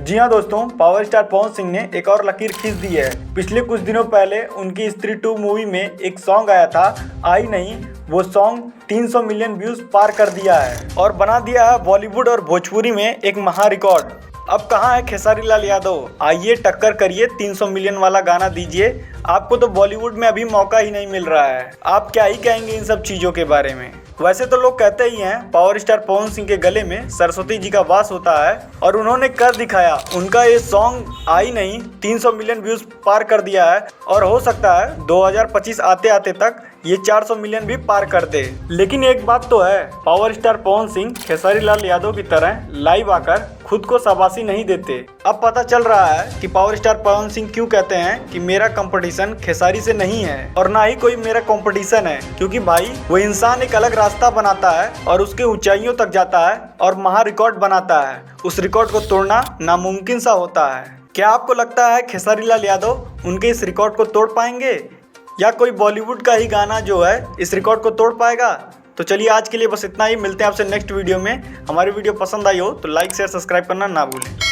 जी हाँ दोस्तों, power star Pawan Singh ने एक और लकीर खींच दी है। पिछले कुछ दिनों पहले उनकी स्त्री 2 मूवी में एक सॉन्ग आया था, आई नहीं। वो सॉन्ग 300 मिलियन व्यूज पार कर दिया है और बना दिया है बॉलीवुड और भोजपुरी में एक महा रिकॉर्ड। अब कहाँ है खेसारी लाल यादव? आइए टक्कर करिए, 300 मिलियन वाला गाना दीजिए। आपको तो बॉलीवुड में अभी मौका ही नहीं मिल रहा है। आप क्या ही कहेंगे इन सब चीज़ों के बारे में? वैसे तो लोग कहते ही हैं पावर स्टार पवन सिंह के गले में सरस्वती जी का वास होता है और उन्होंने कर दिखाया। उनका ये सॉन्ग आई नहीं 300 मिलियन व्यूज पार कर दिया है और हो सकता है 2025 आते आते तक ये 400 मिलियन भी पार कर दे। लेकिन एक बात तो है, पावर स्टार पवन सिंह खेसारी लाल यादव की तरह लाइव आकर खुद को शाबाशी नहीं देते। अब पता चल रहा है कि पावर स्टार पवन सिंह क्यों कहते हैं कि मेरा कंपटीशन खेसारी से नहीं है और ना ही कोई मेरा कंपटीशन है, क्योंकि भाई वो इंसान एक अलग रास्ता बनाता है और उसके ऊंचाइयों तक जाता है और महा रिकॉर्ड बनाता है। उस रिकॉर्ड को तोड़ना नामुमकिन सा होता है। क्या आपको लगता है खेसारी लाल यादव उनके इस रिकॉर्ड को तोड़ पाएंगे या कोई बॉलीवुड का ही गाना जो है इस रिकॉर्ड को तोड़ पाएगा? तो चलिए आज के लिए बस इतना ही। मिलते हैं आपसे नेक्स्ट वीडियो में। हमारी वीडियो पसंद आई हो तो लाइक शेयर सब्सक्राइब करना ना भूलें।